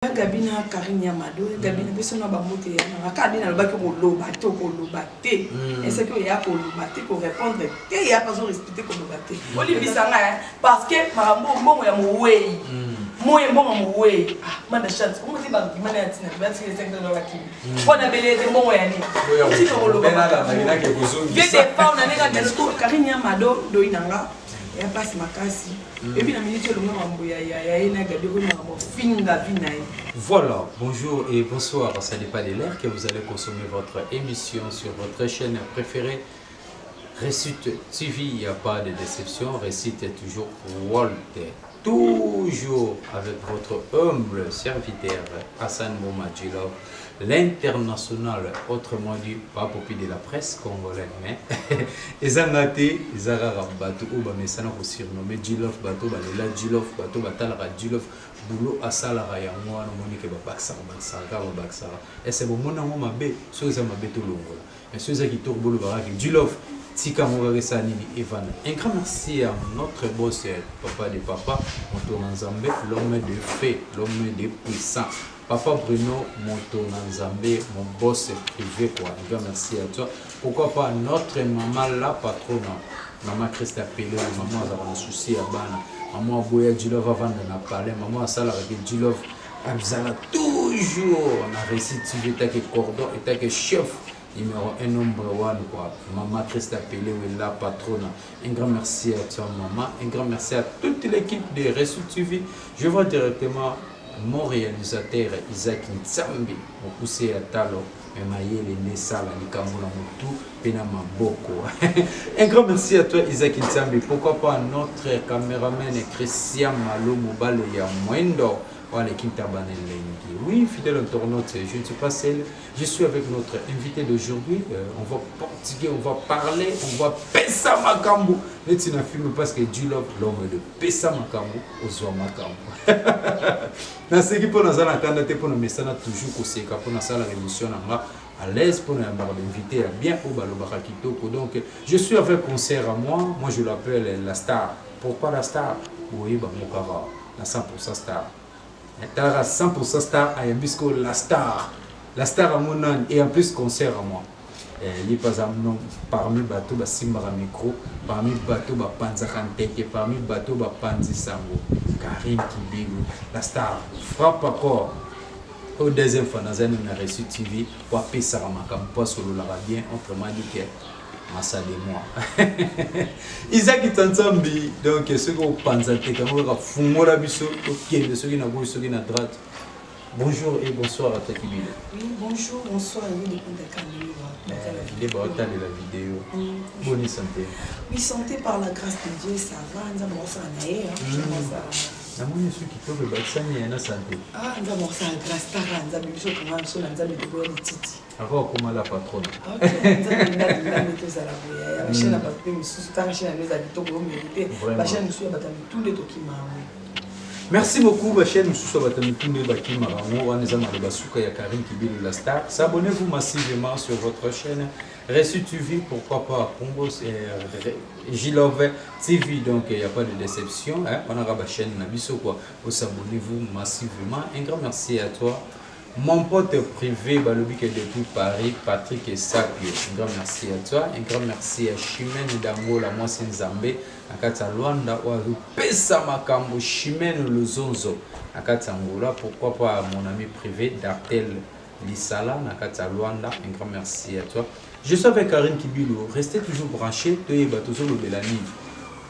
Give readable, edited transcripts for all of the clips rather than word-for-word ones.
Gabina Karinya Mado, Gabina Besona Bamote, Nakadina Baki Lobato, Lobate, et c'est qu'il y a pour Lobate, pour répondre, il y a pas besoin de respecter comme Lobate. Olivier Sanga, parce que Marambo, bon, ya moué, moi et bon, moué, man de chance, on dit, bah, man, c'est les 5 dollars qui. On a belé de bon, et si on le Lobate, viens des femmes, on a des discours, Karinya Mado, Doinanga. Et passe ma casse. Et puis la minute le Voilà, bonjour et bonsoir. Ça n'est pas de l'air que vous allez consommer votre émission sur votre chaîne préférée. Récite TV, il n'y a pas de déception. Récite est toujours Walter. Toujours avec votre humble serviteur Hassan Momadjilov, l'international, autrement dit, pas popi de la presse congolaise, mais Ezangate, Zara Bato, Obamesana, vous surnommez Djilov Bato, Balela Djilov Bato, Batalara Djilov, Boulot Asalara Yamwa, Monique Baksara, Baksara. Et c'est bon, mon nom m'a bé, ceux qui m'ont bé tout l'ongle. Mais ceux qui tournent le barak, Djilov. Tika Mogaresanini Evan. Un grand merci à notre boss, papa de papa, Montonanzambe, l'homme de fait, l'homme de puissant. Papa Bruno Montonanzambe, mon boss privé, quoi. Un grand merci à toi. Pourquoi pas notre maman, la patronne, maman Christa Pelé, maman a un souci à Bana, maman Boya Djilov avant de nous parler, maman Salah Djilov, Abzala toujours, on a réussi de tuer que cordon et que chef. Numéro 1 number 1 quoi. Maman Christa Pelé ou la patronne. Un grand merci à toi maman. Un grand merci à toute l'équipe de Récit TV. Je vois directement mon réalisateur Isaac Nzambi. Mon poussé à Talo. Maye les Nessala, les Kamboula Moutou, Penama Boko. Un grand merci à toi Isaac Nzambi. Pourquoi pas notre caméraman Christian Malo Moubale Yamoendo. Oui, fidèle internaute, je ne suis pas seul. Je suis avec notre invité d'aujourd'hui. On va portugais, on va parler, on va Pessa Makambu. Mais tu n'as filmé parce que Dieu love l'homme de Pessa Makambu au Zoa Makambu. Dans ce qui peut nous aller pour nous mettre toujours au CK pour nous faire la rémission à l'aise pour nous inviter à bien au Balobarakitoko. Donc, je suis avec concert à moi. Moi, je l'appelle la star. Pourquoi la star? Oui, bah, mon cara, la 100% star. Tara 100% star à Yambisco la star à mon âne et en plus concert à moi. Il pas parmi bateau ba simbara micro, parmi bateau ba panzakanteke, parmi bateau ba panzi sango. Karim Kibilu, la star frappe encore. Au deuxième fois dans un Récit TV pour appeler ça ma pas solo la bien autrement dit que Massa de moi. Isaac Nzambi, donc ceux qui ont pensé que vous avez fumé la biso, ceux qui n'ont pas ceux qui n'ont pas droite. Bonjour et bonsoir à Takibile. Oui, bonjour, bonsoir. Il est bon de la vidéo. Bonne santé. Oui, santé par la grâce de Dieu, ça va. Nous avons ça en aïe. La moyenne ceux qui peuvent le vaccin et la santé. Ah, nous avons ça en grâce. Nous avons ça comment nous avons de bonnes titi. Alors, comment la patronne? Merci beaucoup, ma chaîne. Abonnez-vous massivement sur votre chaîne Récit TV, pourquoi pas Congo Gilove TV, donc il n'y a pas de déception. On a la chaîne Nabiso quoi. Vous abonnez-vous massivement. Un grand merci à toi. Mon pote privé, Balobi qui est depuis Paris, Patrick et Sapio. Un grand merci à toi. Un grand merci à Chimène Dangola, moi c'est Nzambe. Akata Luanda, Ouaru, Pessa Makambo, Chimène Lozonzo. Akata Angola, pourquoi pas à mon ami privé, Dartel Lissala, Akata Luanda. Un grand merci à toi. Je suis avec Karine Kibilou. Restez toujours branchés. Toye Batozo le Belani.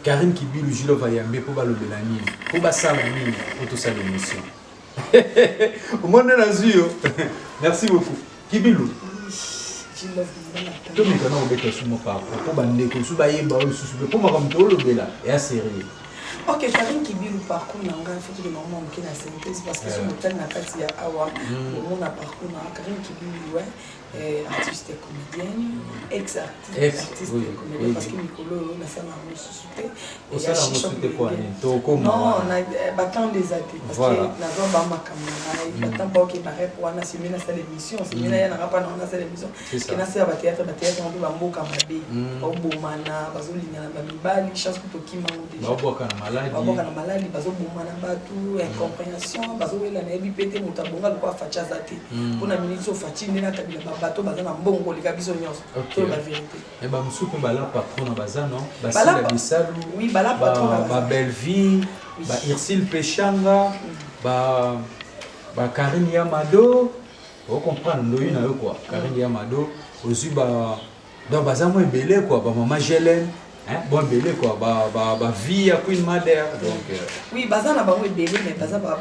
Karine Kibilou, Gilo Vayambe, pour le Belani. Pour Bassalami, pour tout ça l'émission. Au monde de la Zio. Merci beaucoup. Kibilou. Tout le monde a été sur mon parcours. Pour bander, pour soubayer, pour me bela et à sérieux. Ok, Karine Kibilou parcours n'a pas fait le moment qui n'a synthèse parce que sur le thème n'a pas dit à Awa, le monde a parcours Karine Kibilou, ouais. artiste comédienne, ex-artiste comédienne, parce que Nicolo, on a ça dans le société. Non, on a battant des athées, parce que nous avons ma caméra, battant pas qui paraît pour un assumer dans l'émission, c'est bien, il n'y a pas dans l'émission, il y a un théâtre, on peut bambo kamabé, au bomana, bazo lignana bamibali, chance pour Tokima déjà. Baboka na maladie, bazo bomana batu, incompréhension, bazo la nebi pété mutabonga kwa facha zate. Pour la minute so fachi ndena kabila bato bazana mbongo lika biso nyonso. C'est la vérité. Et ba musuku bala patron na bazano, basila bisalu. Oui, bala patron na ba Belleville, ba Irsile Pechanga, ba Karine Yamado. Vous comprenez ndoyi na yo quoi. Karine Yamado, aussi ba donc bazamo ebele quoi, ba maman Gélène. Bon belé quoi, bah vie à Queen Mother donc oui baza na bango belé mais baza ba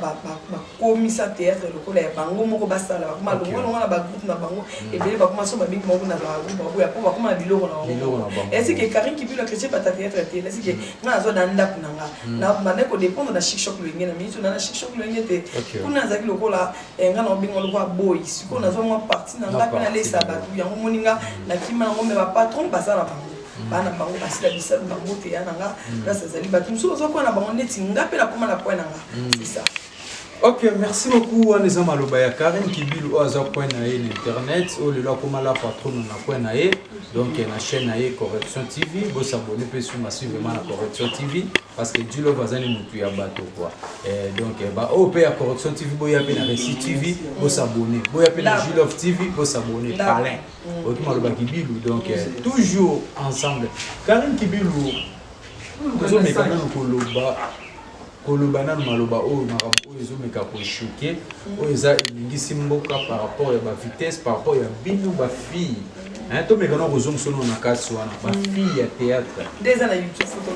komisa théâtre le ko la bango moko basala ba kuma longo na ba groupe na bango et belé ba kuma so ba big moko na ba groupe ba po ba kuma biloko na bango et c'est que Karine qui peut la chrétien pas ta théâtre télé c'est que na zo dan ndako nanga na mane ko dépendre na chic choc le ngena minute na chic choc le ngete kuna zaki le ko la nga na bingo le ko boy siko na zo mo parti na nga pe na les sabatu yango moninga na kima ngo me ba patron basala bango bana bango basila bisalu bango te ya nanga grâce à Zali Batum so ko na bango neti ngape la koma na point nanga c'est ça. Ok, merci beaucoup à Neza Malobaya Karine Kibilu au point na l'internet au le koma la patron na point na donc na chaîne na Correction TV vous s'abonner peut sur massivement la Correction TV parce que Dieu le voisin nous tuer à bateau quoi et donc bah au à Correction TV boya pe na Récit TV vous s'abonner boya pe na Julov TV vous s'abonner parler au Malobaya Kibilu donc toujours ensemble Karine Kibilu nous me kana koloba kolobana maloba o makambo oyo ezomeka ko choquer oyo eza elingisi mboka par rapport à la vitesse par rapport à bino ba fille hein to mekana kozongsono na kasi wana ba fille ya théâtre des ans na YouTube photo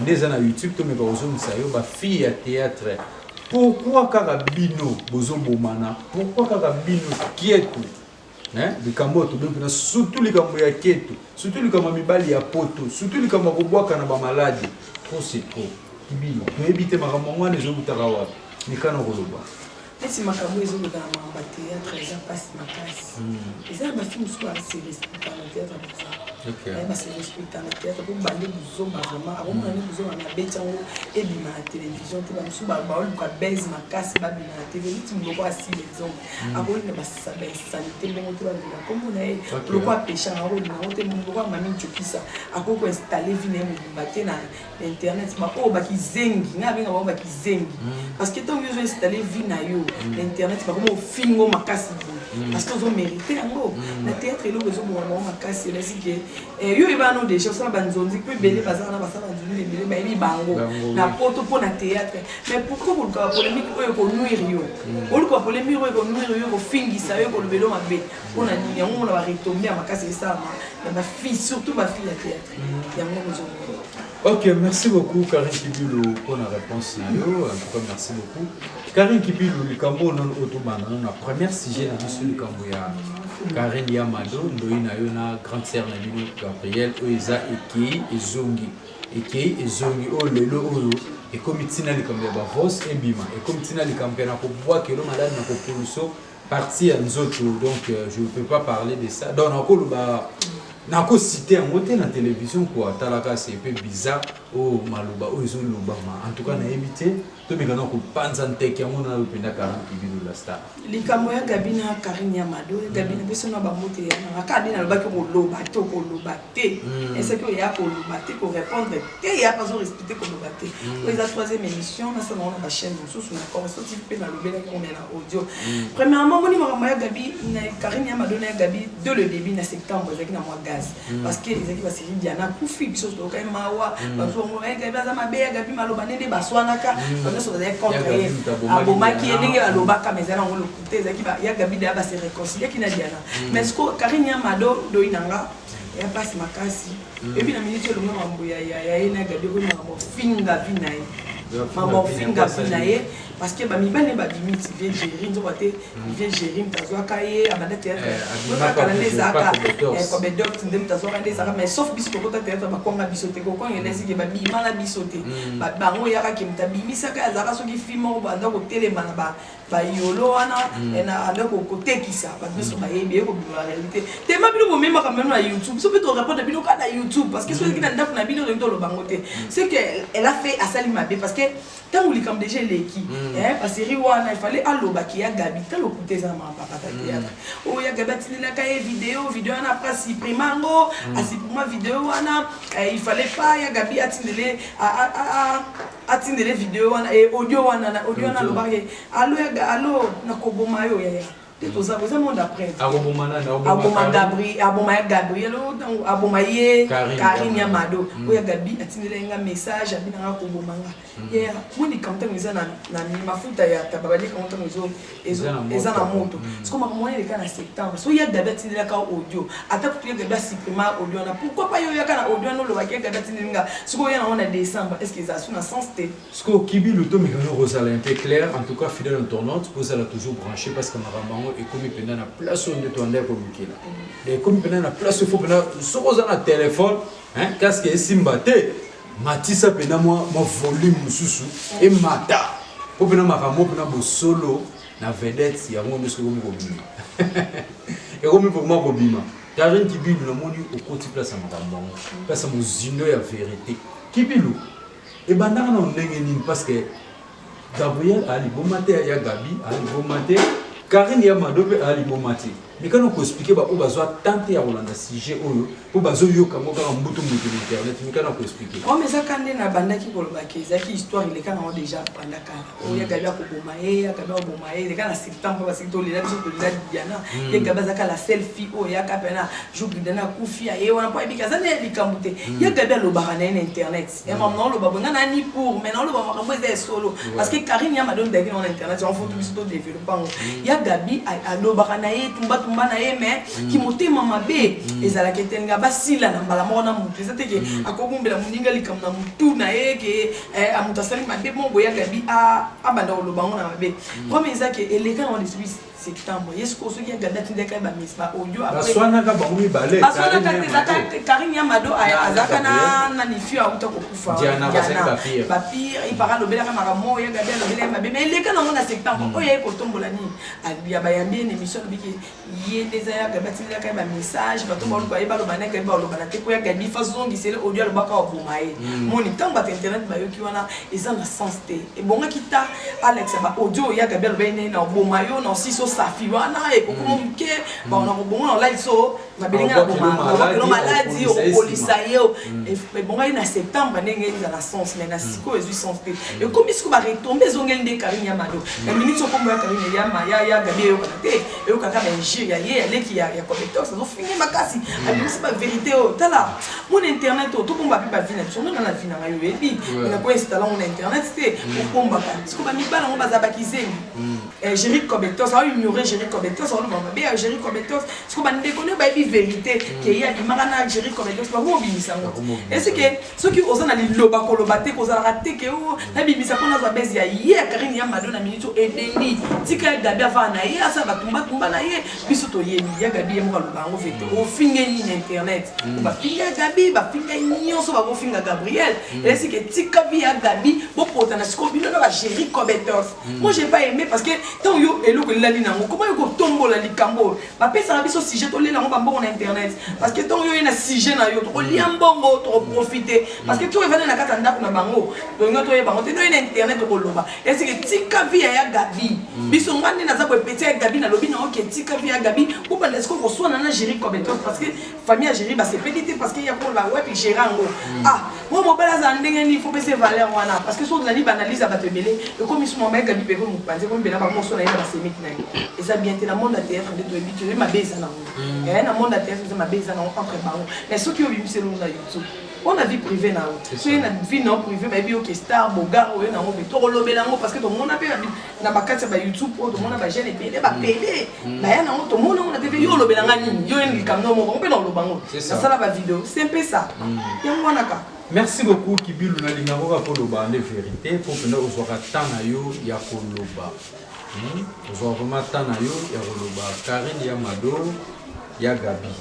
des ans na YouTube to meka kozongisa yo ba fille ya théâtre pourquoi kaka bino bozobomana pourquoi kaka bino kietu hein likambo to bino surtout likambo ya kietu surtout likambo mibali ya poto surtout likambo kobwaka na ba maladie pour c'est trop Kibilu, nous évitons ma maman les autres tarawat, mais quand on reloba. Et si ma cabou est au dans ma théâtre, ils passent ma casse. Ils ont ma fille soit assez respectée dans le théâtre pour ça. Elle m'a assez respectée dans le théâtre pour baler des hommes vraiment. Avant on a des hommes à la bête et bien ma télévision, tu vas me souba baol quoi baise ma casse et babine la télé. Tu me vois assis les hommes. Avant il ne va pas sanité bon tu vas dire comme on est le quoi péché en haut, on te me voit mamie chokisa. Après quoi installer viner me battre na internet ba oh ba ki zengi nga binga ba ki zengi parce que tant que je installer vina yo l'internet ba comme fingo makasi parce que ils ont mérité yango na théâtre lo bezo mo makasi là si que yo e ba no déjà ça ba nzonzi pe belé bazana ba ça ba nzonzi belé ba ibi bango na poto pour na théâtre mais pourquoi pour le polémique oyo ko nuire yo pour le polémique oyo ko nuire yo ko fingisa yo ko le belo mabe on a ni yango na ba retomber makasi ça ma fille surtout ma fille à théâtre yango bezo. Ok, merci beaucoup Karine Kibilu pour la réponse. En tout cas, merci beaucoup. Karine Kibilu, le Cambo non automane, la première sujet sur le Cambo ya Karine Yamado, Ndoina Yona, grande sœur Nabino Gabriel, Oeza Ekei Ezongi. Ekei Ezongi, oh lelo olo. Et comme itina le Cambo ya Vos et Bima. Et comme itina le Cambo ya Nakoboa, que l'on malade Nakopoluso, parti à Nzoto. Donc je ne peux pas parler de ça. Donc encore Nako cité en moté la télévision quoi talaka c'est un peu bizarre au maluba au ils ont lobama en tout cas na évité to mekana ko panza nteke ya mona upenda Karine Kibilu la star likambo ya Gabina Karine Yamado Gabina biso na ba moté na kadi na lobaki ko loba to ko loba te et c'est que ya ko loba te ko répondre te ya pas respecter ko loba te pour la troisième émission na ça na ba chaîne sous na correction type na lobela ko na audio premièrement moni ma Gabi na Karine Yamado na Gabi de le début na septembre avec na mois parce que les équipes va série Diana Koufi biso to ka mawa bazo mo Gabi za mabe Gabi maloba nende baswanaka bazo so za contre abomaki ndenge alobaka mezana ngolo kuté za kiba ya Gabi da ba se réconcilier kina Diana mais ce que Karine Yamado do inanga ya passe makasi et puis na minute le mambo ya na Gabi ko mambo finga vinaye mambo finga vinaye parce que ba mibane ba bimiti vient gérer nzo baté vient gérer mtazo akaye abada théâtre ba kalande zaka ko be docteur ndem mtazo akande zaka mais sauf biso ko théâtre ba konga bisoté ko konga lesi ke ba bimala bisoté ba bango yaka ke mtabimisa ka zaka soki film ba ndo ko telema na ba ba yolo wana na ndeko côté qui ça ba biso ba yebi ko bi réalité tellement bino même quand même na YouTube so peut répondre bino ka na YouTube parce que so qui na ndako na bino to lo bangote c'est que elle a fait à Salima B parce que tant ou comme déjà l'équipe parce que riwana il fallait allo ba ki ya Gabi tant lo côté ça ma papa ta théâtre oh ya Gabi tinela ka vidéo na après supprimango asipuma vidéo wana il fallait pas ya Gabi atindele atindele vidéo wana et audio wana lo ba allo na koboma yo ya tout ça vous monde après aboma Gabriel Karine Yamado oya Gabi atindele nga message abina kobomanga yeah moni quand on est na mafuta ya tababali quand on est na moto c'est comme moi les cas en septembre so ya Gabi atindele ka audio ata kutuya Gabi supprimer audio na pourquoi pas yo ya kana audio no lo ba ke Gabi atindele nga siko ya na on a décembre est-ce que ça sous na sens té siko kibi le to mekano rosala un peu clair en tout cas fidèle internaute vous allez toujours brancher parce que ma et comme pendant la place où on est en train de communiquer et comme pendant la place il faut pendant ce qu'on a un téléphone hein casque et simbate matisa pendant moi volume sous et mata pour pendant ma ramo pendant mon solo na vedette il y a un monde ce que vous me communiquez et comme pour moi bobima Karine qui bible le monde au côté place à ma place à mon zino ya vérité qui bible et bandana on n'engeni parce que Gabriel Ali Bomate ya Gabi Ali Bomate Karine Yamado pe Ali Bomate mais quand on peut expliquer ba o bazwa tenter ya Rolanda sujet oyo po bazo yo kango ka mbuto mutu internet mais quand on peut expliquer oh mais ça quand na bandaki ko lobaki zaki histoire il est quand on déjà bandaka o ya Gabi ko bomaye ya Gabi bomaye le quand en septembre parce que to le biso to la Diana ya Gabi zaka la selfie o ya kapena jogi dana kufia ye wana po ebika za ne likambute ya Gabi lo barana na internet et maintenant lo babonga na ni pour maintenant lo ba mo ze solo parce que Karine Yamado ndaki na internet on faut tout biso to développant ya Gabi a lo barana ye tumba na ye mais qui monte mama be ezala ketenga basila na mbala mona mutu ezate ke akokumbela muninga likamna mutu na ye ke amutasali mabe mo boya Gabi abanda olobango na mabe comme ezake eleka na 18 septembre yesko so ki Gabi atindeka ba misba audio après baswana ka ba mi balé Karine Yamado azaka na nifi auto ko kufa Diana ba pire il para lobela ka maramo ya Gabi lobela mabe mais eleka na mona septembre oye ko tombola ni abia ba yambi une émission biki ye déjà Gabi atindeka ba message ba to ba lo ba lo banaka ba lo banate ko ya Gabi façon qui c'est audio le baka obumaye moni tant ba internet ba yo ki wana eza na sens te et bonga kita Alex ba audio ya Gabi lo ba ine na obumayo na si so safi wana et comment que ba on a bon on live so na belinga na maladie au polisayo et bonga na septembre ndenge eza na sens mais na siko ezu sens te et comme isiko ba retomber zongeli de Karine Yamado na minute so comme ya Karine ya Gabi yo kana te yo kaka ba jeu ya ye leki ya connecteur ça zo finir makasi c'est pas vérité oh tala mon internet to komba pe ba vina so na la vina yo ebi na ko installer mon internet c'est pour komba ka siko ba mi bana ngo baza bakizeni Géry Connecteur ça ignorer Géry Connecteur ça on va bien Géry Connecteur siko ba ndekone ba ebi vérité que ya imagana Géry Connecteur ba mo bimisa ngo et c'est que ceux qui osana li loba ko loba te ko za raté que o na bimisa ko na za bezi ya ye Karine Yamado na minute edeni tika Gabi ava na ye asa ba tumba na ye biso to ye ya Gabi mo loba ngo vete o finga ni internet ba finga Gabi ba finga nyonso ba ko finga Gabriel et c'est que tika bi ya Gabi bo potana siko bino na ba Géry Connecteur moi j'ai pas aimé parce que tant yo eloko lali nango comment yo ko tombola likambo ba pesa na biso sujet to lela ngo ba mbongo na internet parce que tant yo ina sujet na yo to lia mbongo to profiter parce que to evana na kata ndako na bango donc yo to ye bango te no ina internet ko loba et c'est que tika vi ya Gabi biso ngani na za ko petit Gabi na lobi na ok tika vi ya Gabi ko ba lesko ko so na Géry Connecteur parce que famille Géry ba c'est pédité parce que ya ko la web gérango moi mo bala za ndenge ni faut baisser valeur wana parce que so de la libre analyse ba te belé et comme ils sont Gabi pe ko mo panze ko bela ba mo so na ina ba semit na et ça bien te na monde à théâtre de to habitué ma beza na et na monde à théâtre ma beza na entre bango mais ceux qui ont vu c'est na YouTube on a vie privée na so ina vie non privée ba bi ok star bogar o na mo be to lobela ngo parce que to mona pe na bakati ba YouTube o to mona ba jeune pe ba pele ba ya na to mona on a TV yo lobela ngani yo en kamno mo on pe na lobango ça ça la ba vidéo c'est un peu ça yango na ka. Merci beaucoup Kibilu na lingango ka koloba de vérité pour que nous soit tana yo ya koloba. Nous vraiment tana yo ya koloba Karine Yamado ya Gabi.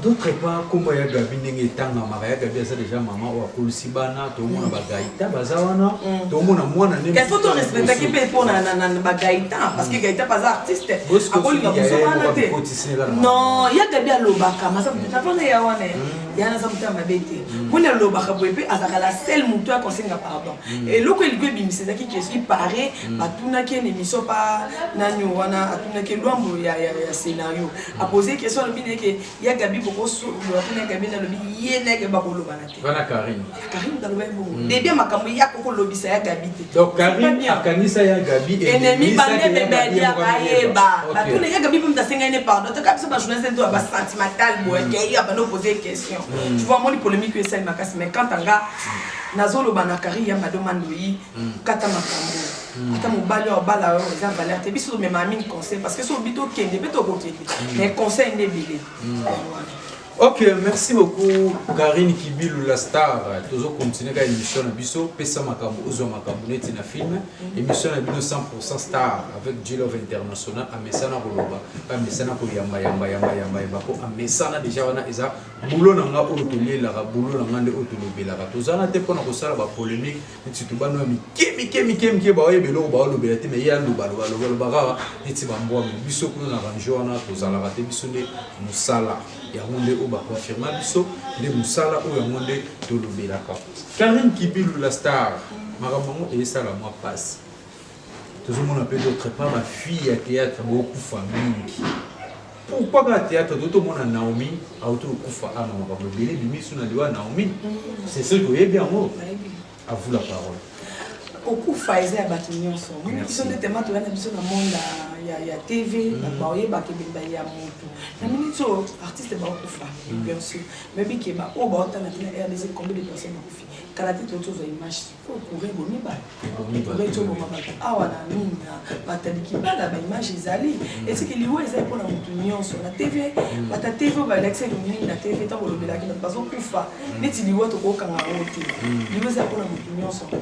D'autre part, comme il y a Gabi Nenge Tanga, il y a Gabi déjà maman ou à Kolusibana, tout le monde a Gaïta, Bazawana, tout le monde a moins d'années. Il faut te respecter qui peut pour Gaïta, parce que Gaïta pas artiste. Non, il y a Gabi à Lobaka, mais ça me fait il y a un certain mabete. Moi, le Lobaka, la seule mouton qu'on s'est pardon. Et le que il c'est ça qui est paré, Batuna qui n'émission pas, Nanyuana, Atuna qui loin, il y a scénario. À poser question, il y a Gabi beaucoup sur le Gabi dans le billet, il y a Bakolo Banate. Voilà Karine. Karine dans le même. Des bien, ma caméra, il y a beaucoup de lobby, ça y a Gabi. Donc Karine, à Kanisa, il y a Gabi. Ennemi, bandé, bébé, il y a tous les Gabi, même dans 5 années, pardon. Tu as pas journée, c'est toi, sentimental, il y a pas nous poser question. Tu vois, moi, les polémiques, c'est ma casse, mais quand un gars, Nazolo Banakari, il y a ma demande, oui, Katamakambo. Ata mobali o bala o eza valeur te biso me mami conseil parce que so bito kende beto kokende mais conseil ne bilé. Ok, merci beaucoup Karine Kibilou la star. Toujours continuer avec l'émission Bisso, Pesa Makambo, Ozo Makambo, Netina Film, émission 100% star avec J-Love International, à Messana Roloba, à Messana Koyamba, Yamba, à Messana déjà, on a Isa, Boulot Nanga, Otolier, la Boulot Nanga, Otolobé, la Ratozana, Tepon, on a la polémique, et tu te bats, Kemi, Belo, Baolo, Béaté, mais il y a le Bara, et tu vas me Bisso, on a arrangé, on a Tozala, Raté, Bissone, Moussala. Il y a un monde qui confirme les Moussala ou un monde de l'Obélaka. Karine Kibilou la star, Maramango et ça la moi passe. Tout le monde appelle d'autre part ma fille à théâtre, beaucoup de famille. Pourquoi le théâtre, tout le monde a Naomi, à autour de Koufa, à Naomi. C'est ce que vous avez bien mot. À vous la parole. Beaucoup faisait à bâtiment son. Ils sont des thèmes qui sont dans le monde. Il y a TV, il y a la minute artiste bien sûr. Mais bien qu'il y a combien de personnes quand la tête autour de l'image, il faut courir au Niba. Ah, voilà, l'image est allée. Et ce qu'il y a, c'est pour la monture sur la TV. La TV, l'accès de la TV, tant que le bélac, parce qu'on peut faire. Mais il y a autre chose qu'un autre. Il y a pour la monture.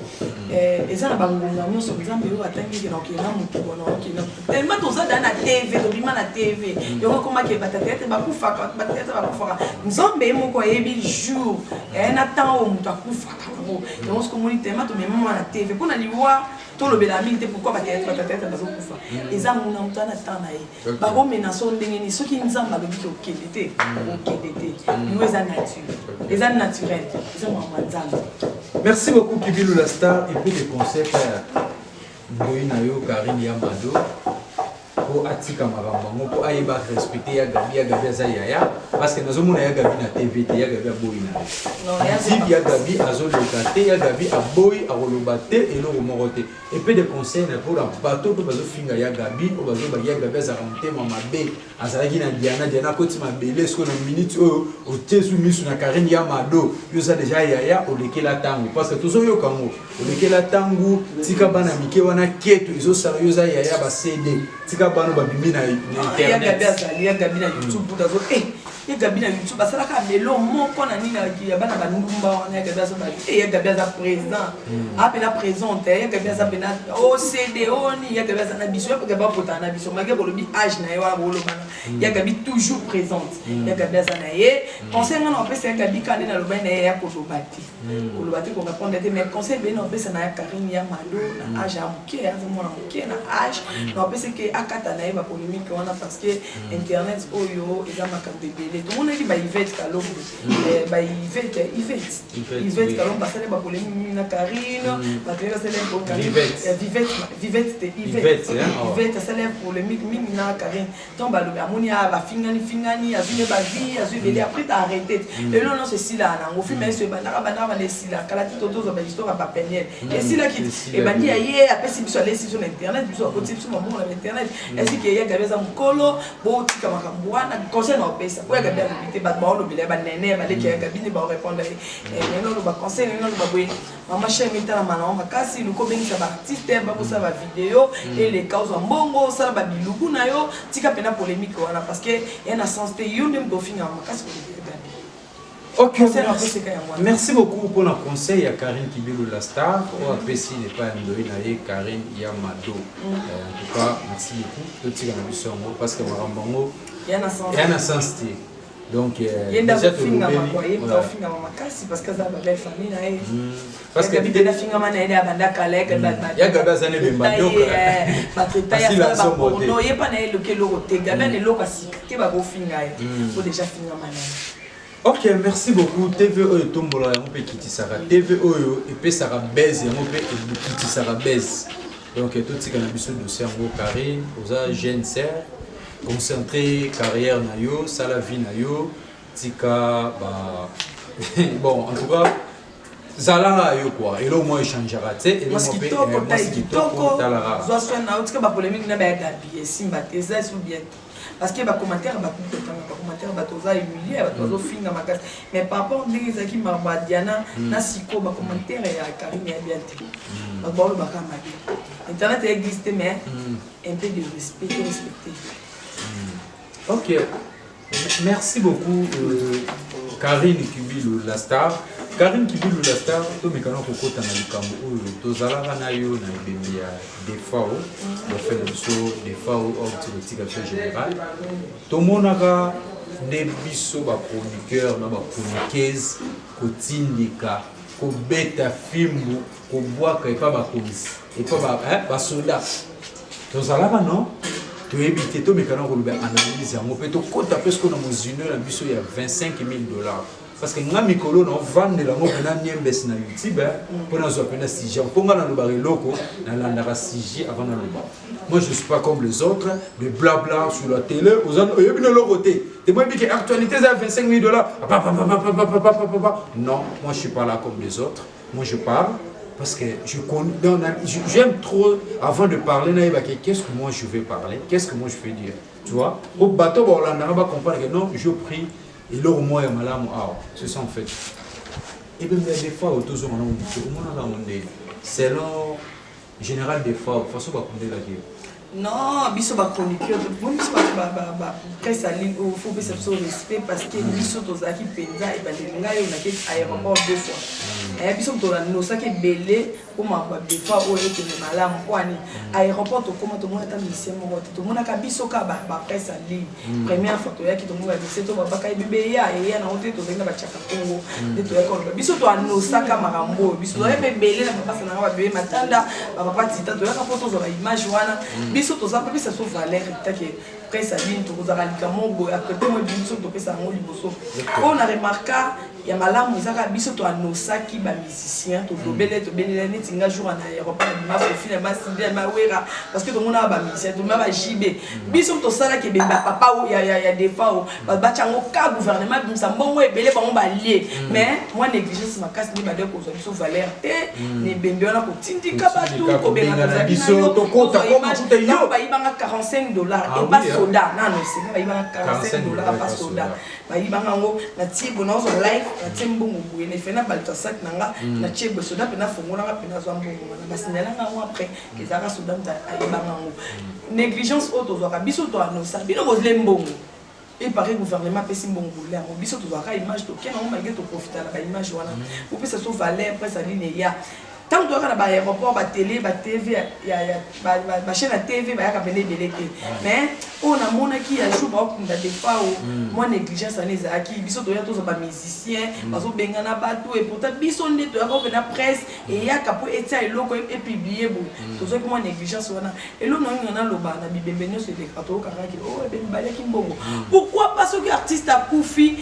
Et ça, la banque, nous sommes en train de attendre qu'il y ait un monture. Tellement tout ça dans la TV, la TV. Il y a comment que la tête va faire, la tête va faire. Nous sommes bien, mon coyer, jour. Et on attend au monture. Donc, ce qu'on dit, c'est que nous la TV. Pour nous voir, tout le bélamine, pourquoi la tête va faire. Et ça, nous avons attendre. Par contre, ceux qui nous ont dit qu'ils étaient, nous sommes nature. Ils sont naturels. Ils sont merci beaucoup, Kibilou la star. Et puis, les conseils, Ndoinayo, Karine Yamado. Pour Atika Marambango, pour Aïba respecter Yagabi Azayaya, parce que nous avons Yagabi na TV, Yagabi à Boïna. Si Yagabi a Zolokate, Yagabi a Boï, à Rolobate et l'Oromorote. Et puis des conseils pour un bateau pour Bazo Finga Yagabi, pour Bazo Yagabi à Zaranté, Mamabé, à Zaragina Diana, Kotima Bélé, ce qu'on a minute au Tésumi sur la Karine Yamado, Yosa déjà Yaya, au Lekela Tango, parce que tous ceux qui ont au Lekela Tango, Tikabana Mikewana Keto, ils ont sérieux Yaya, CD, Tikabana. Il y a Gabi na YouTube pour d'avoir il y a Gabi na YouTube parce que là quand melon mon qu'on a ni il y a bana banumba on a Gabi ça il y a Gabi ça présent appel à présente il y a Gabi ça bena au CD on il y a Gabi ça na biso pour Gabi pour ta na biso malgré pour le bi âge na yo bolo bana il y a Gabi toujours présente il y a Gabi ça na yé conseil on peut c'est Gabi quand na lo bana ya ko lobati ko répondre mais conseil ben on peut ça na Karine Yamado na âge à muké ya mo na muké na âge on peut c'est que akata na ba polémique on a parce que internet oyo eza makambe belé tout le monde dit ba Yvette Kalombo ba Yvette Kalombo parce que ba polémique na Karine ba télé c'est pour Karine Yvette c'est la polémique mini na Karine donc ba le amoni ba fingani azune ba vie azune belé après t'as arrêté et non c'est si là na on fait mais ce bana les si là kala toto zo ba histoire ba peniel et si là qui et ba ni aye après si sur les sur internet sur côté sur mon na internet est-ce qu'il y a Gabi za mukolo bo tika makambwana conseil na pesa ko Gabi habité ba ba lo bile ba nene ba le ki Gabi ni ba répondre et non ba conseil non ba boy mama chérie mitala mana on kasi lu ko bengi ba artiste ba ko sa ba vidéo et les causes en bongo ça ba biluku na yo tika pena polémique wana parce que y a na sens te yo ndem do finga makasi ko Gabi. Ok, merci beaucoup pour le conseil à Karine Kibilou la star. Au APC n'est pas un Karine Yamado. En tout cas, merci beaucoup. Tout le monde parce que Marambango, il y a un sens. Donc, déjà tu parce que ça va belle famille parce que tu as finga mana ina banda kale que ya gaba zane bemba donc batretaya ça ba porno ye pas na le loko te gaba ne loko si ke ba go finga faut déjà finga mana. Ok, merci beaucoup. TVO et Tombola, on peut quitter ça. TVO et puis ça va baise, on peut quitter ça baise. Donc tout ce qu'on a vu sur le dossier en gros Karine, aux jeunes sœurs, concentré carrière nayo, ça la vie nayo, tika bah bon en tout cas Zala yo quoi. Et là au moins échangera, tu sais. Et là on peut kitoko talara. Zo soit na tika ba polémique na ba gabi simba teza sou bien. Parce que les commentaires sont humiliés, mais par rapport à ce qui m'a dit, les commentaires sont bien. Internet existe, mais un peu de respecter. Ok. Merci beaucoup, Karine Kibilou, la star. Karine Kibilou, la star, tout le monde a des fois, des fois, général. Tout le monde a des bisous, des chroniqueurs, des chroniqueuses, des bêta film, des bois, et pas des soldats. Tout ça là, non? Tu évites tout, mais quand on analyse, on peut tout compter parce qu'on a il y a 25 000 $. Parce que nous mikolo na vendre la ngoko na niembes na YouTube pour nous appeler CG pour nga na lobare loko na landara CG avant na loba. Moi je suis pas comme les autres, de blabla sur la télé, aux autres il y a bien leur côté. T'es moi que actualité ça 25 000 $. Non, moi je suis pas là comme les autres. Moi je parle parce que j'aime trop avant de parler qu'est-ce que moi je vais parler, qu'est-ce que moi je vais dire. Tu vois? Au bateau on va comprendre que non, je prie. Et là, au moins, c'est ça en fait. Et bien, des fois, c'est selon général des fois, de toute façon, non, biso ba chroniqueur, bon biso ba presse à ligne au faut biso respect parce que biso tozaki penza et ba lenga yo na ke aéroport 2 fois. Et biso to no saki belé pour ma ba des fois o ete malamu kwani aéroport to comment to mona ta mission mo to mona ka biso ka ba presse à ligne. Première photo ya ki to mona biso to ba ka bébé ya et ya na hotel to venga ba chaka Congo. De to ya ko biso to no saka marambo biso to belé na papa na ba bébé matanda ba papa tita to ya ka photo zo ba image wana. Biso to za ça so valeur take presse à ligne to za kalika mongo à côté moi biso to pesa ngo liboso on a remarqué ya malamu zaka biso to anosaki ba musicien to dobele to belela neti nga jour na aéroport ma profil ma sinde ma wera parce que to mona ba musicien to ma ba jibe biso to sala ke bemba papa o ya des fois ba chango ka gouvernement bimsa mbongo ebele ba ba lié mais moi négligence makasi ni ba de ko so valeur te ni bembe ona ko tindika ba tout ko benga za biso to kota comme tout est yo ba ibanga $45 et pas soda non c'est ba ibanga $45 pas soda ba ibanga ngo na tibo na zo live na timbungu buye ne fena balta sak nanga na tibo soda pena fongola nga pena zo mbungu na basinela nga après que ça soda mta ibanga ngo négligence auto zo ka biso to anosa bino ko lembongo et pareil gouvernement pesi mbongo là mo biso to zo ka image to kena mo malgré to profiter la ba image wana ou peut ça so valeur après ça ligne ya tant que tu as un aéroport, la télé, la TV, la chaîne à TV, il y a des belés. Mais on a mon qui a joué des fois moi négligence à les acquis, biso to ya tous ba musicien, bazo bengana bato et pourtant biso ndé to ya ko na presse et ya kapo etia eloko et publier bo. To zo moi négligence wana. Et là non ngana loba na bibembenyo se déclato karaki oh ben balé ki mbongo. Pourquoi parce que artiste a koufi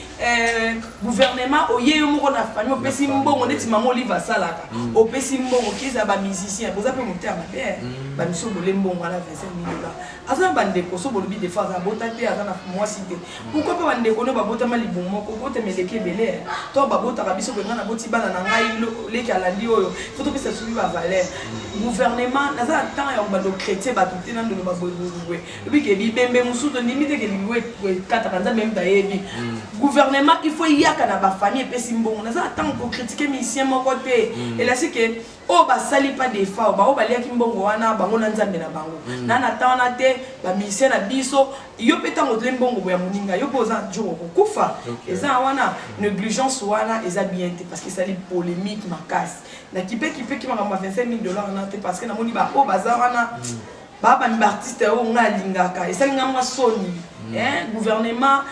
gouvernement oye yo moko na famille opesi mbongo ndeti mama oliva salaka. Opesi mbongo kiza ba musicien boza pe monter ma père ba miso bolé mbongo na 25 000 $. Azana bande ko so bolobi des fois za bota pe azana moi cité. Pourquoi pas bande ko no ba bota mali bon moko ko te meleke belé. To ba bota ka biso ko ngana boti bana na ngai le ki ala li oyo. Faut que ça suive ba valeur. Gouvernement na za temps ya ba do chrétien ba tout na ndo ba boye. Bi ke bi bembe musuto limite ke liwe 4 même ba yebi. Gouvernement il faut yaka na ba famille pe simbongo na za temps ko critiquer musicien moko te. Et là c'est que oh ba sali pas des fois ba o ba lia ki mbongo wana bango na nzambe na bango na na tana te ba misien na biso yo peta ngotle mbongo ya muninga yo poza jour ko kufa eza wana négligence wana eza bien te parce que ça li polémique makasi na kipe ki makamba 25 000 $ na te parce que na moni ba o baza wana ba artiste o nga lingaka esa nga mwa soni gouvernement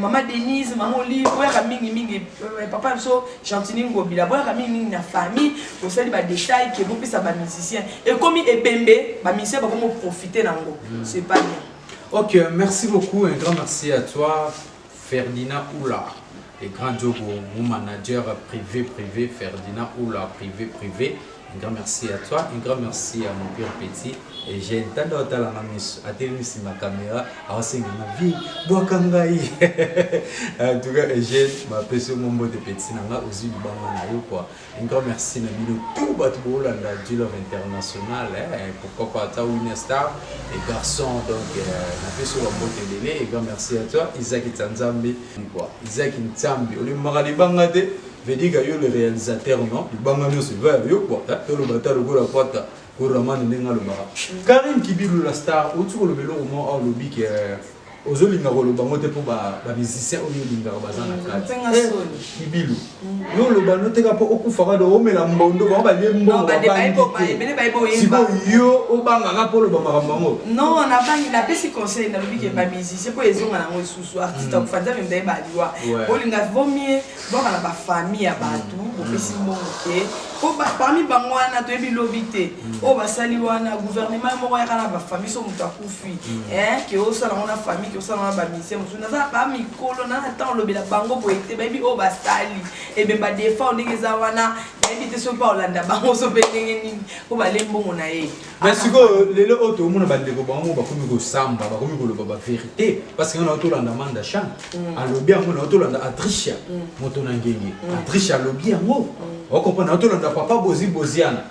maman Denise, maman Oli, boyaka mingi papa so Chantini Ngobila, boyaka mingi na famille, au sein des détails que vous puissiez ba musicien et comme ebembe, ba musicien ba comment profiter nango. C'est pas bien. OK, merci beaucoup, un grand merci à toi Ferdinand Oula. Et grand job au manager privé Ferdinand Oula privé. Un grand merci à toi, un grand merci à mon père petit. Et j'ai entendu à ma caméra, à ce ma vie, Boakangaï. En tout cas, j'ai ma personne, mon mot de petit, aussi du quoi. Un grand merci à tout le dealer international. Pourquoi pas, Winner Star, les garçons, donc, ma personne, mon mot de délai. Un grand merci à toi, Isaac Tanzambi. Isaac Ntambi, on est maradi bangade. Veut dire que le réalisateur, non, le bangano se va, quoi. Le bâtard, le gola pote. Karim Kibilu la star, autour le vélo au moins au lobby qui est aux Olinga le bangote pour les musiciens au lieu de Bazan. Kibilu. Yo le banote ka po okufaka do omela mbondo ba ba lembo ba yo o banga ka po le bamarambango. Non, on a pas il a pesi conseil na lobby qui ba musicien pour ezonga na ngo susu artiste ko fanda même dai ba liwa. Olinga vomie bo na ba famille ya batu, bo pesi mbongo parmi bango wana to ebi lobité o basali wana gouvernement moko ya kana ba famille so mutu akufi ke o sala na famille ke o sala na ba mission mutu na za ba mikolo na temps lobela bango bo ete ba ebi o basali e be ba défend ndenge wana ebi te so pa olanda bango so pendenge nini ko ba lembongo na ye. Mais siko lelo oto mona ba ndeko bango ba komi ko samba ba komi ko loba ba vérité parce que on a to landa manda chan alobi yango na to landa Atricia moto na ngenge Atricia alobi yango on comprend to landa papa boziana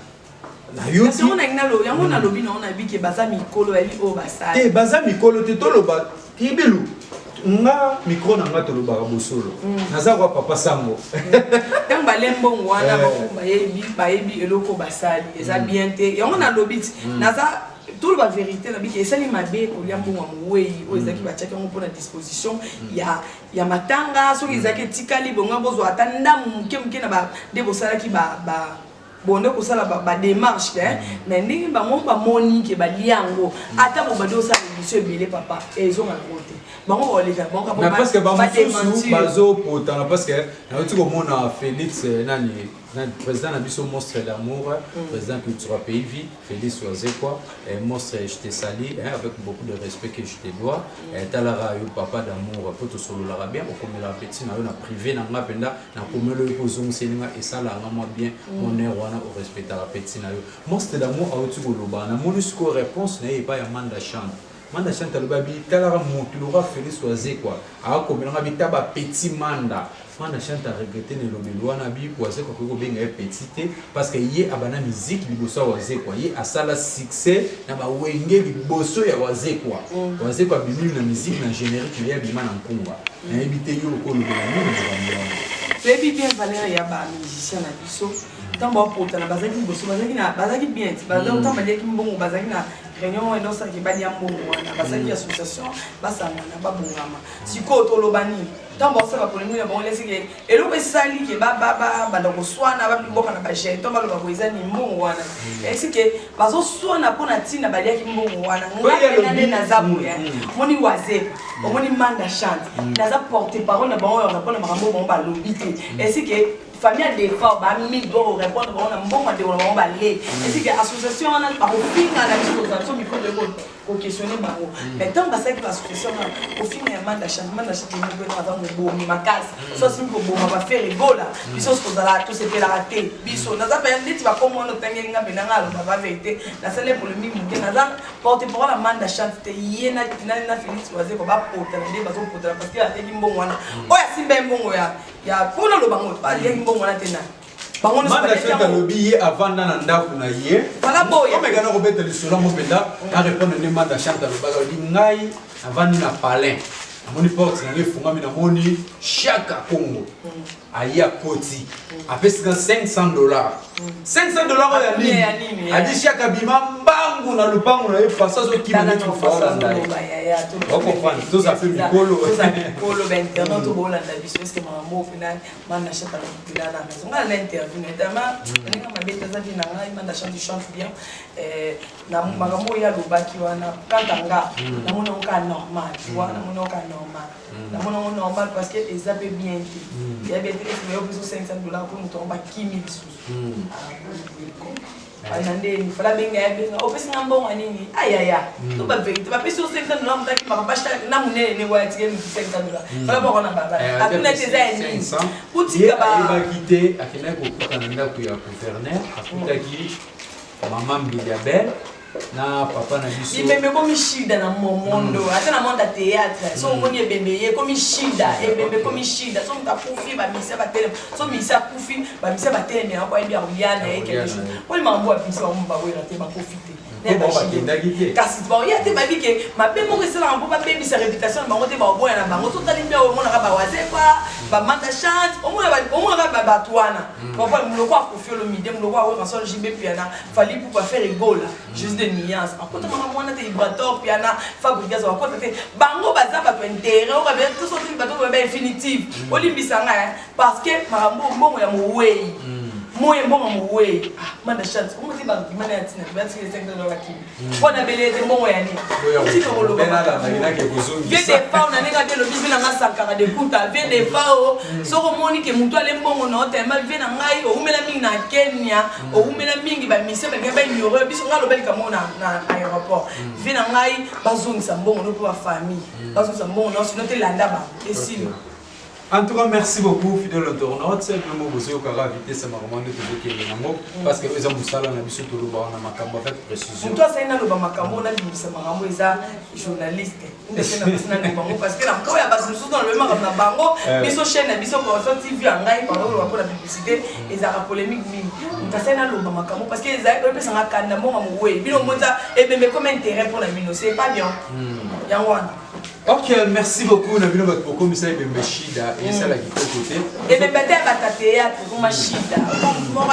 na yo ti on a ngalo yango na lobi na on a bi ke baza mikolo eli o basala te baza mikolo te to loba kibelu nga micro na nga to loba bosolo naza kwa papa sango tant balembongo wana ba yebi eloko basali eza bien te yango na lobi naza tout la vérité la bi ke sali mabe ko lia mbongo mwei o ezaki ba tchaka ngo na disposition ya matanga so ezaki tikali bonga bozo atanda muke na ba de bosala ki ba bonde ko sala ba démarche mais ndingi ba mo ba moni ke ba liango ata bo ba do sa monsieur belé papa ezo na côté bango oleka bango ba parce que ba musu bazo potana parce que na tu ko mona Félix nani président Nabiso Monstre d'amour, président Cultura Pays Vie, Félix Oazekwa, Monstre je te salue avec beaucoup de respect que je te dois. Talara yo papa d'amour, pour tout solo l'arabien, au comme la petite na privé na ngapenda na comme le pozong seninga et ça là moi bien honneur wana au respect à la petite na yo. Monstre d'amour a otu koloba na monusco réponse na pas ya manda chante. Manda chante le babi talara montulora Félix Oazekwa. A comme na bi taba petit manda. Manda chante a regretté ne lobelwa na bi Oazekwa ko benga petite parce que yé abana musique liboso Oazekwa yé a sala succès na ba wenge liboso ya Oazekwa. Oazekwa bimi na musique na générique ya bima na nkunga. Na ebité yo ko lobela ni baby bien valeur ya ba musicien na biso. Tant ba pota na bazaki liboso bazaki bien ti bazaki tant ba ki mbongo bazaki na réunion et donc ça qui va dire mbongo na bazaki association basanga na babongama siko to lobani tant ba ça ba polémique na bon laisser que et lo besali ke ba ndako swana ba mboka na ba jeton ba lo ba koiza ni mbongo wana et c'est que bazo swana pona tina ba dia ki mbongo wana ngana na zabu ya moni waze moni manda chante naza porter parole na bon répondre makambo bon ba lobité et c'est que famille des fois ba mi doit répondre on a bon de on va aller et c'est que association on a pas au fin à la disposition micro de ko questionner ba mais tant ba ça que l'association au fin ya manda changement na chute ni ko na bo mi makasi so si ko bo ba faire rigola biso ko dala to se pela raté biso na za ba nditi ba comme on tangeli nga benanga lo ba vérité na sale pour le mi muke na za porter pour la manda chante yena na Félix waze ko ba porter na ba so porter parce que a te mbongo wana o ya simbe mbongo ya kuna lo bango ba le mbongo na tena bango manda chante lobby avant na ndaku na ye voilà boya comme gana ko beta le solo mo penda a répondre ne manda chante lo ba di ngai avant na palais amoni porte na ngefunga mina moni chaka Congo Aya Koti. Après, c'est $500. $500 ya a dit chaque abima mbangu na lupangu na efasa zo ki mene tu fala ndai. On comprend tout ça fait mikolo. Tout ça mikolo ben internet to bola na biso est-ce que mambo final man na chata na na maison. On a l'interview notamment ninga mabeta za vina ngai man na chante chante bien na magambo ya lobaki wana kantanga na mona ka normal tu vois na mona ka normal. Na mona normal parce que les abe bien dit. Il y a bien que tu veux plus $500 pour nous tomber kimi biso. Anande ni fala benga ya benga opesi ngambongo nini ayaya to ba vérité ba pesi $500 mutaki makapasha na munene ne wa tike $500 fala boko na baba akuna teza nini kutika ba quitter akina ko kutana ndako ya gouverneur akutaki mama Mbiliabel na papa na biso ibembe komi shida na mondo ata na monde théâtre so ngoni ebembe komi shida ebembe komi shida so mtakufi ba misa ba tele so misa kufi ba misa ba tele na kwa ndia uliana quelque chose wali mambo apisa wa mba wera te ba profiter kasi ba ya te ba bike ma be mo resela mbo ba be sa réputation ba ngote ba boya na bango so tali mbia o mona ba wazepa ba manda chance o mona ba batwana papa muloko akufi lo mide muloko wa ranson jimbe piana fali pour pas faire rigola juste de nuances en côté maman mona te ibrator piana fabrication en côté bango baza ba intérêt o ba tout sorti bato ba infinitive olimbisa nga parce que marambo mbongo ya mowei moye mbongo mowei manda chance o moti ba kimana ya tina ba tike $5 kimi bona belete mbongo ya ni tike ko lo ba bien des fois on a nega de lo bisbi na nga sankara de kuta bien des fois so ko moni ke mutu ale mbongo no te ma bien na ngai o umela mingi na Kenya o umela mingi ba mise ba ngaba nyoro biso ngalo belika mona na aéroport bien na ngai bazongisa mbongo no pour famille bazongisa mbongo no sino te landa ba esilo. En tout cas, merci beaucoup, fidèle internaute. Simplement, vous avez invité ce moment de tout ce qui est parce que vous avez ça, on a vu tout le monde avec précision. Toi, c'est un homme on a dit que c'est un journaliste. Parce que quand il y a des choses dans le monde, on a bango, mais sur chaîne, mais sur TV, on a pour la publicité, et ça a polémique. C'est un homme parce que les gens peuvent s'en accorder mon amour. Et puis, on a comme intérêt pour la mine, c'est pas bien. Ok, merci beaucoup. On a vu votre beaucoup, mais ça est bien Shida et ça la guitare côté. Et bien peut-être à théâtre comme Shida. Moi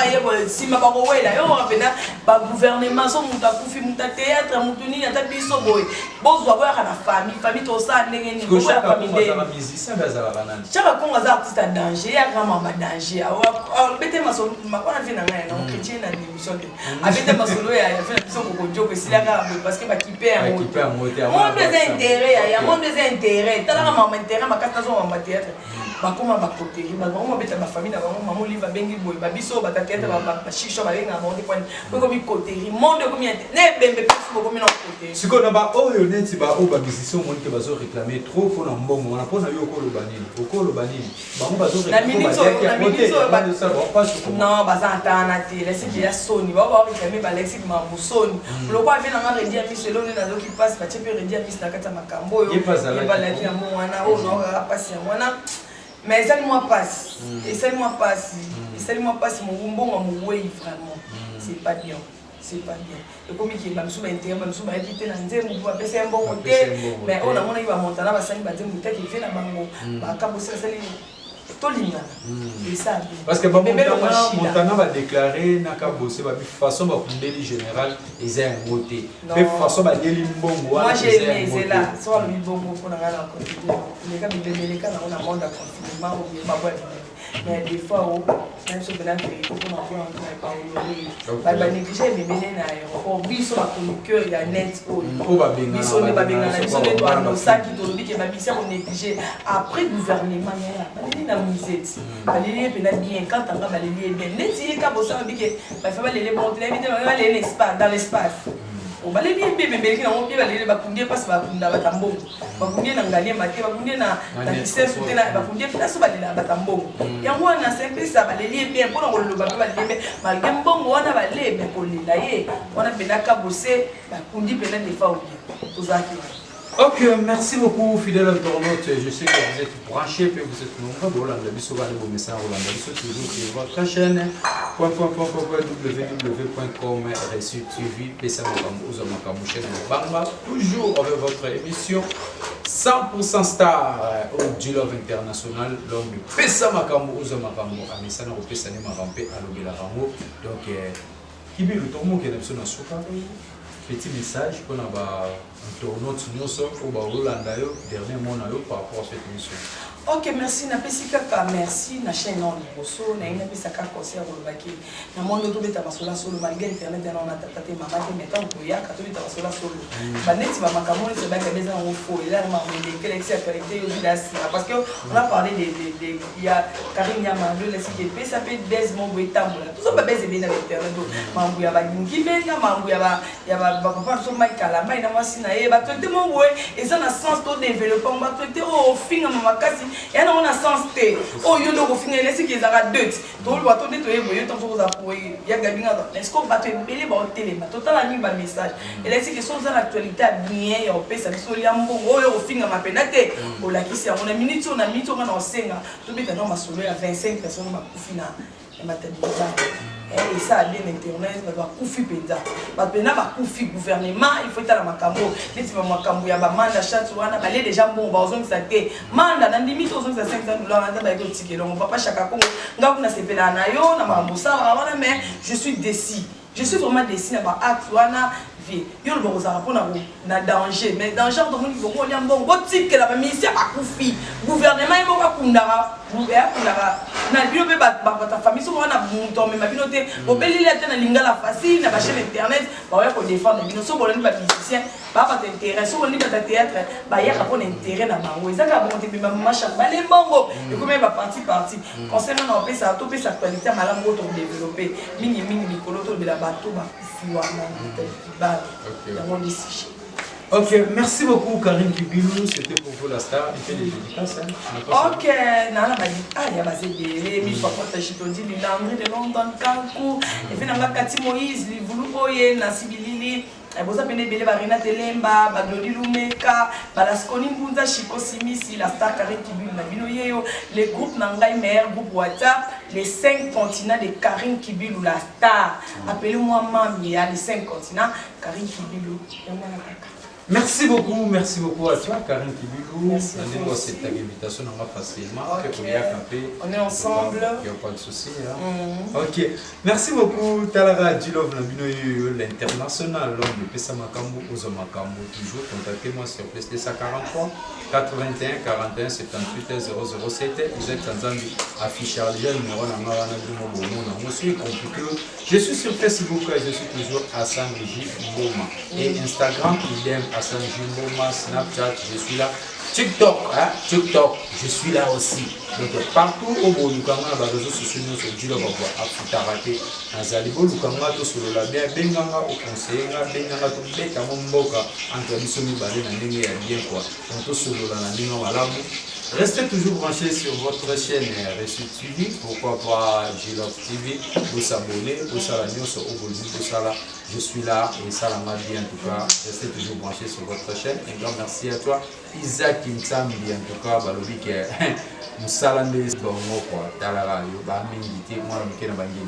si ma parole là, on va venir par gouvernement, son muta kufi muta théâtre, mutuni na tapi so boy. Bon doit voir la famille to ça ndenge ni ko la famille. Musicien bazala banane. Chaque kon az artiste en danger, ya grand ma danger. Alors bete ma so ma on a vu na nga na chrétien na émission de. Avec ma solo ya fait émission ko joke si la parce que ba kiper un moteur. Mon des intérêts, ya des intérêts. T'as la maman intérêt ma carte en théâtre. Ba comment ba côté, ba maman beta ma famille na maman liva bengi boy, ba biso ba théâtre ba chicho ba benga monde point. Ko comme côté, monde comme ne bembe plus comme non côté. Ce qu'on a ba oyo neti ba o ba musicien monde que bazo réclamer trop faut na mbongo, on a pas na yo ko lo banini. Okolo banini. Ba mo bazo réclamer ba de ça ba pas sur non, ba za ntana te, laisse que ya soni, ba réclamer ba lexique ma musoni. Le quoi vient na redire mi selon na zo qui passe, ba tchepe redire mi na kata makambo yo. Ba la ki mo wana o no ra passe wana. Mais celle-moi passe. Et celle-moi passe. Et celle-moi passe mon bonbon mon way vraiment. C'est pas bien. C'est pas bien. Et comme il y a un intérêt, un souba qui était dans un bon c'est un bon côté. Mais on a mon va monter là, va s'en va dire qui fait la bango. Ba kabosa sali tolinga. Et ça. Parce que Montana va déclarer naka bossé ba façon ba kundeli général ils ont voté. Mais façon ba deli mbongo. Moi j'ai aimé là, soit le mbongo pour na la continuer. Les gars les cas on a monde à confinement ou bien ba mais des fois même sur benang pour qu'on pas on ba négliger mais na aéroport biso ba chroniqueur il y a net biso ne ba benga na biso ne doit no ça qui to que ba biso on négliger après gouvernement ya na musette balili pe na bien quand on va balili bien net il ka bossa bi que ba fa balili bon télévision ba balili dans l'espace o balili bien bébé qui na on bien balili ba kundie passe ba kunda ba tambo ba kundie na ngalier maté ba kundie na distance tena ba kundie place balili ba tambo yango na sempre ça balili bien pour on le ba balili malgré mbongo wana balili mais ko lila ye wana benaka bosser ba kundie pena des fois bien tozaki. Ok, merci beaucoup, fidèles internautes. Je sais que vous êtes branchés, que vous êtes nombreux. Voilà, vous avez souvent vos messages, toujours sur votre chaîne www.com Reçu TV, toujours avec votre émission 100% star au Djilove International, l'homme de Pesa Makambo, Ozo Makambo, Amesana au Pesa Makambo, Alobela Rango. Donc, qui veut le tourment qui est dans ce petit message pour un tournoi au dernier mot par rapport à cette émission. Ok, merci. Na pesi kaka merci na chaîne non liboso na ina pesa kaka concert au baki. Na mondo to beta basola solo malgré internet na on a taté maman qui mettant ko ya ka to beta basola solo. Ba neti ba makamoni se ba ka beza on fo là ma de quelle actualité au vidasi parce que on a parlé de il y a Karim Yamando les qui pesa pe Desmond Boetambola. Tout ça ba beza bien na internet do. Mambu ya ba ngi benga mambu ya ba papa so mai kala mai na mwasi na e ba traité mon boy et ça na sens to développer on ba traité au finga mama kasi. Et on a sens T. Oh, yo no finir laisser qu'ils arrêtent deux. Donc le bateau nettoyer, voyez tant chose à pour y a gabina dans. Est-ce qu'on va te mêler ba télé, ba total ami ba message. Et laisser que sont dans l'actualité bien et on peut ça sur liambo. Oh, yo finir ma penate. Oh la qui c'est on a minute on a senga. Tout bien non ma solo à 25 personnes ma kufina. Et ma tête et ça a bien internet, on va couper péda. Maintenant, va couper gouvernement, il faut être à la macambo. Les petits macambo, il y a un mandat chat, on a balé déjà bon, on va ça té. Mandat, dans limite aux autres 500 $, on a des tickets. On va pas chaque fois. On a ces pédales na yo, on a mambosa, mais je suis décis. Je suis vraiment décis na ba acte, on a yo le bon ça répond na danger, mais danger dans mon niveau, on y a bon ticket là, mais ici pas couper. Gouvernement, il va kundara. Na bino be ba ta famille so wana muto me mabino te obeli la tena lingala facile na ba chaîne internet ba ya ko défendre bino so bolani ba musicien ba intérêt so bolani ba théâtre ba ya ko intérêt na bango ezaka bon te ba macha ba le bongo et comme ba parti concernant na pesa to pesa actualité malamu to développer mingi mikolo to be la bato ba fiwa na ba ya mon décision. Ok, merci beaucoup Karim Kibilou, c'était pour vous la star, il fait des dédicaces. Ok, nana badi, il y a basé des mi fois quand je te dis l'André de London Kankou, et puis nanga Kati Moïse, li voulu boye na Sibilili, et boza pene bele barina telemba, Baglodi Lumeka, Balaskoni Mbunza Chiko Simisi, la star Karim Kibilou na bino yeyo, les groupes Nangai Meilleur groupe WhatsApp, les 5 continents de Karim Kibilou la star. Appelez-moi Mami, les 5 continents Karim Kibilou. Merci beaucoup à toi, Karim Kibilou. Merci à cette invitation facilement. On est ensemble. Il n'y a pas de souci. Ok. Merci beaucoup, Talara Djilove l'international, l'homme de Pesa Makambo, Ozo Makambo. Toujours contactez-moi sur plus de 43 81 41 78 007. Vous êtes en Zambie. Affichage le numéro je suis sur Facebook et je suis toujours Hassan J. Mboma. Et Instagram, idem. Hassan Jimboma, Snapchat, je suis là. TikTok, je suis là aussi. Donc partout au monde, nous avons des réseaux sociaux sur Djilove Afutarate. Nazalibo, nous avons tout sur le label, Benganga au conseil, Benganga tout le temps, Mboka, entre les sommets balés, Nandenge et bien quoi. Donc tout sur le label, restez toujours branchés sur votre chaîne Reçu TV, pourquoi pas Djilove TV, vous s'abonner, vous s'abonner sur Obolou, je suis là et ça l'a bien en tout cas. Restez toujours branchés sur votre chaîne. Un grand merci à toi, Isaac Kimsambi en tout cas, Balobi qui est Moussalande Bongo quoi, Talara, Yoba Mingiti, moi le Mukena Bangi.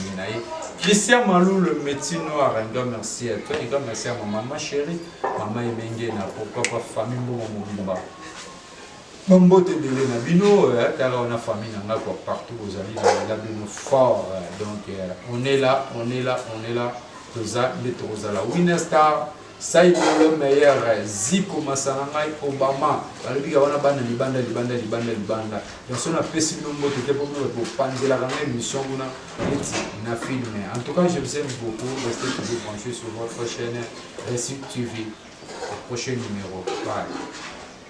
Christian Malou, le médecin noir, un grand merci à toi, un grand merci à ma maman chérie, maman Emengena, pourquoi pas famille Mobimba. Mambo te belé na bino, car on a famille partout aux amis, la bino fort. Donc on est là. Toza la Winner Star, ça est le meilleur. Zico Masanangai Obama, Alibi Gawana Banda, Libanda. Donc on a fait si nombre de pour panzer la mission na filmé. En tout cas, je vous aime beaucoup. Restez toujours branchés sur votre chaîne Reçu TV. Au prochain numéro. Bye.